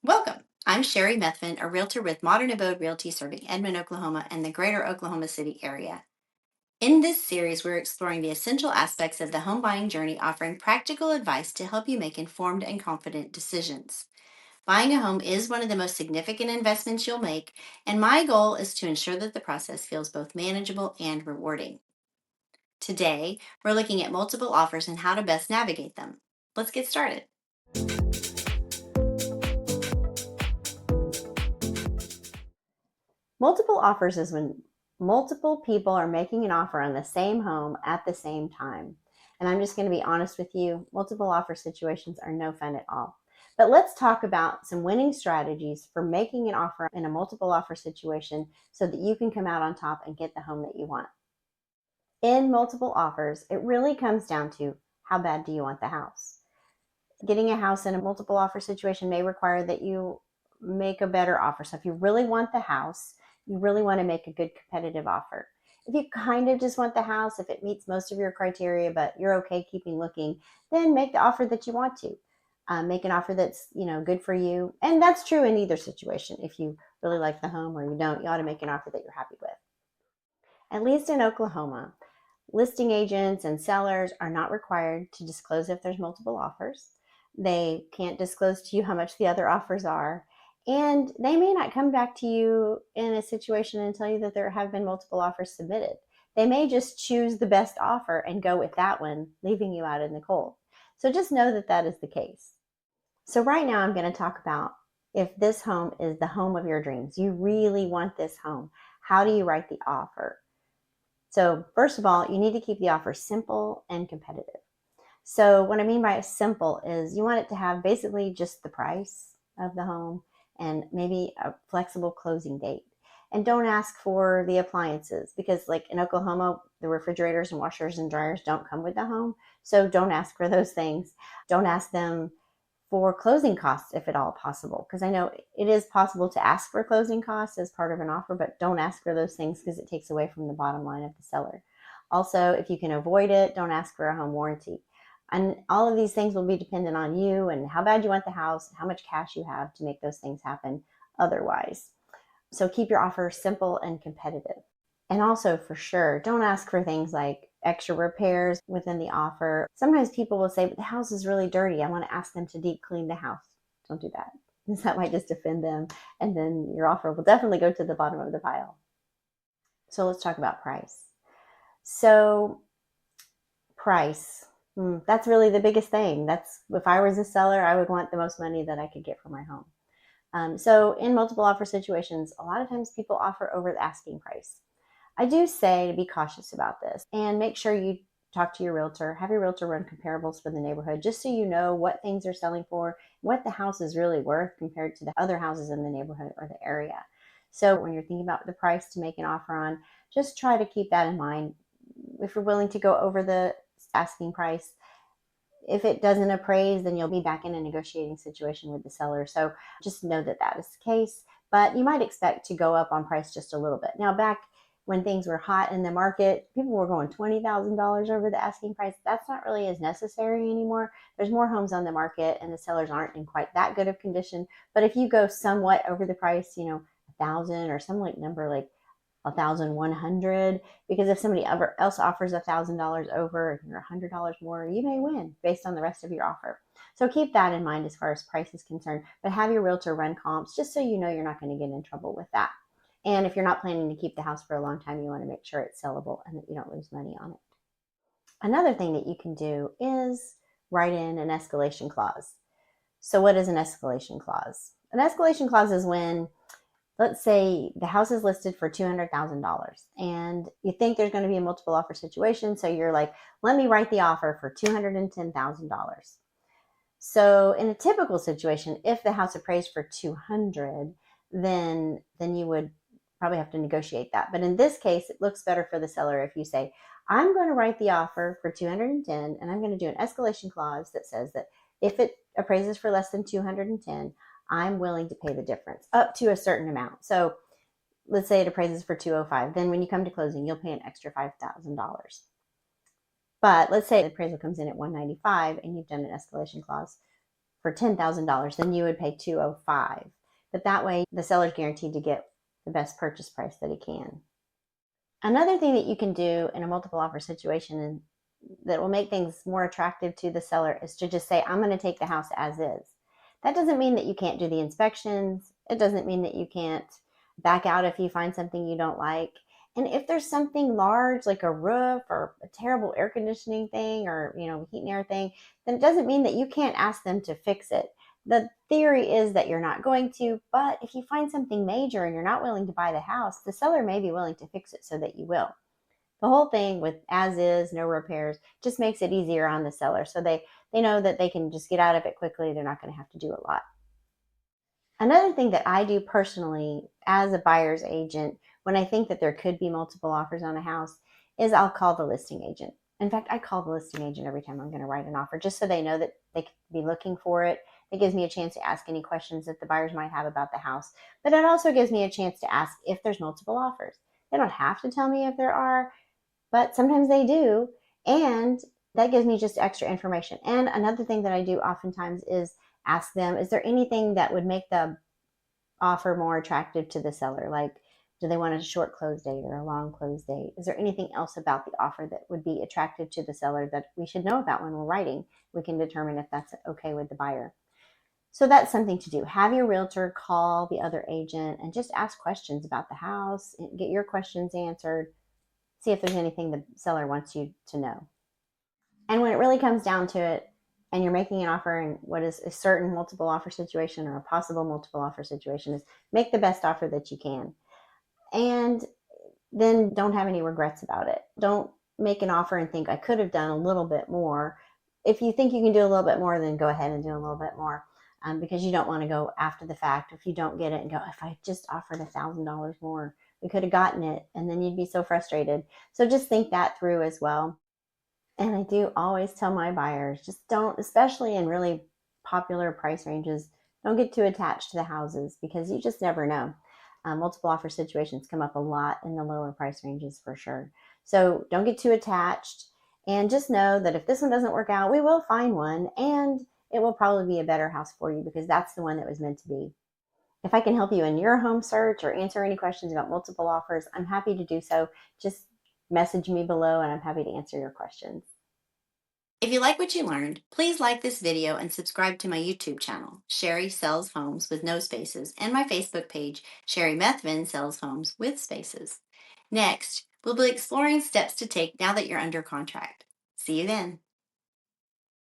Welcome. I'm Sherri Methvin, a realtor with Modern Abode Realty serving Edmond, Oklahoma and the greater Oklahoma City area. In this series, we're exploring the essential aspects of the home buying journey, offering practical advice to help you make informed and confident decisions. Buying a home is one of the most significant investments you'll make, and my goal is to ensure that the process feels both manageable and rewarding. Today, we're looking at multiple offers and how to best navigate them. Let's get started. Multiple offers is when multiple people are making an offer on the same home at the same time. And I'm just going to be honest with you, multiple offer situations are no fun at all. But let's talk about some winning strategies for making an offer in a multiple offer situation so that you can come out on top and get the home that you want. In multiple offers, it really comes down to how bad do you want the house? Getting a house in a multiple offer situation may require that you make a better offer. So if you really want the house, you really want to make a good competitive offer. If you kind of just want the house, if it meets most of your criteria, but you're okay keeping looking, then make the offer that you want to. Make an offer that's good for you, and that's true in either situation. If you really like the home or you don't, you ought to make an offer that you're happy with. At least in Oklahoma, listing agents and sellers are not required to disclose if there's multiple offers. They can't disclose to you how much the other offers are. And they may not come back to you in a situation and tell you that there have been multiple offers submitted. They may just choose the best offer and go with that one, leaving you out in the cold. So just know that that is the case. So right now I'm going to talk about if this home is the home of your dreams. You really want this home. How do you write the offer? So first of all, you need to keep the offer simple and competitive. So what I mean by simple is you want it to have basically just the price of the home and maybe a flexible closing date. And don't ask for the appliances because like in Oklahoma, the refrigerators and washers and dryers don't come with the home. So don't ask for those things. Don't ask them for closing costs if at all possible. Because I know it is possible to ask for closing costs as part of an offer, but don't ask for those things because it takes away from the bottom line of the seller. Also, if you can avoid it, don't ask for a home warranty. And all of these things will be dependent on you and how bad you want the house, how much cash you have to make those things happen otherwise. So keep your offer simple and competitive. And also, for sure, don't ask for things like extra repairs within the offer. Sometimes people will say, but the house is really dirty. I want to ask them to deep clean the house. Don't do that, because that might just offend them. And then your offer will definitely go to the bottom of the pile. So let's talk about price. So price, that's really the biggest thing. That's if I was a seller, I would want the most money that I could get for my home. So in multiple offer situations, a lot of times people offer over the asking price. I do say to be cautious about this and make sure you talk to your realtor, have your realtor run comparables for the neighborhood just so you know what things are selling for, what the house is really worth compared to the other houses in the neighborhood or the area. So when you're thinking about the price to make an offer on, just try to keep that in mind. If you're willing to go over the asking price, if it doesn't appraise, then you'll be back in a negotiating situation with the seller. So just know that that is the case, but you might expect to go up on price just a little bit. Now, back when things were hot in the market, people were going $20,000 over the asking price. That's not really as necessary anymore. There's more homes on the market and the sellers aren't in quite that good of condition. But if you go somewhat over the price, 1,000 or some number like 1,100, because if somebody else offers $1,000 over and you're $100 more, you may win based on the rest of your offer. So keep that in mind as far as price is concerned, but have your realtor run comps just so you know you're not going to get in trouble with that. And if you're not planning to keep the house for a long time, you want to make sure it's sellable and that you don't lose money on it. Another thing that you can do is write in an escalation clause. So what is an escalation clause? An escalation clause is when, let's say the house is listed for $200,000 and you think there's going to be a multiple offer situation. So you're like, let me write the offer for $210,000. So in a typical situation, if the house appraised for 200, then you would probably have to negotiate that. But in this case, it looks better for the seller if you say, I'm going to write the offer for 210 and I'm going to do an escalation clause that says that if it appraises for less than 210, I'm willing to pay the difference up to a certain amount. So let's say it appraises for 205. Then when you come to closing, you'll pay an extra $5,000. But let's say the appraisal comes in at 195 and you've done an escalation clause for $10,000, then you would pay 205. But that way the seller's guaranteed to get the best purchase price that he can. Another thing that you can do in a multiple offer situation that will make things more attractive to the seller is to just say, I'm going to take the house as is. That doesn't mean that you can't do the inspections. It doesn't mean that you can't back out if you find something you don't like. And if there's something large like a roof or a terrible air conditioning thing or, heat and air thing, then it doesn't mean that you can't ask them to fix it. The theory is that you're not going to, but if you find something major and you're not willing to buy the house, the seller may be willing to fix it so that you will. The whole thing with as is, no repairs, just makes it easier on the seller. So they know that they can just get out of it quickly. They're not going to have to do a lot. Another thing that I do personally as a buyer's agent when I think that there could be multiple offers on a house is I'll call the listing agent. In fact, I call the listing agent every time I'm going to write an offer just so they know that they could be looking for it. It gives me a chance to ask any questions that the buyers might have about the house, but it also gives me a chance to ask if there's multiple offers. They don't have to tell me if there are, but sometimes they do. And that gives me just extra information. And another thing that I do oftentimes is ask them, is there anything that would make the offer more attractive to the seller? Like, do they want a short close date or a long close date? Is there anything else about the offer that would be attractive to the seller that we should know about when we're writing? We can determine if that's okay with the buyer. So that's something to do. Have your realtor call the other agent and just ask questions about the house, get your questions answered, see if there's anything the seller wants you to know. And when it really comes down to it, and you're making an offer in what is a certain multiple offer situation or a possible multiple offer situation, is make the best offer that you can. And then don't have any regrets about it. Don't make an offer and think, I could have done a little bit more. If you think you can do a little bit more, then go ahead and do a little bit more, because you don't want to go after the fact. If you don't get it and go, if I just offered $1,000 more, we could have gotten it. And then you'd be so frustrated. So just think that through as well. And I do always tell my buyers, just don't, especially in really popular price ranges, don't get too attached to the houses because you just never know. Multiple offer situations come up a lot in the lower price ranges for sure. So don't get too attached and just know that if this one doesn't work out, we will find one and it will probably be a better house for you because that's the one that was meant to be. If I can help you in your home search or answer any questions about multiple offers, I'm happy to do so. Just message me below and I'm happy to answer your questions. If you like what you learned, please like this video and subscribe to my YouTube channel, Sherri Sells Homes with No Spaces, and my Facebook page, Sherri Methvin Sells Homes with Spaces. Next, we'll be exploring steps to take now that you're under contract. See you then.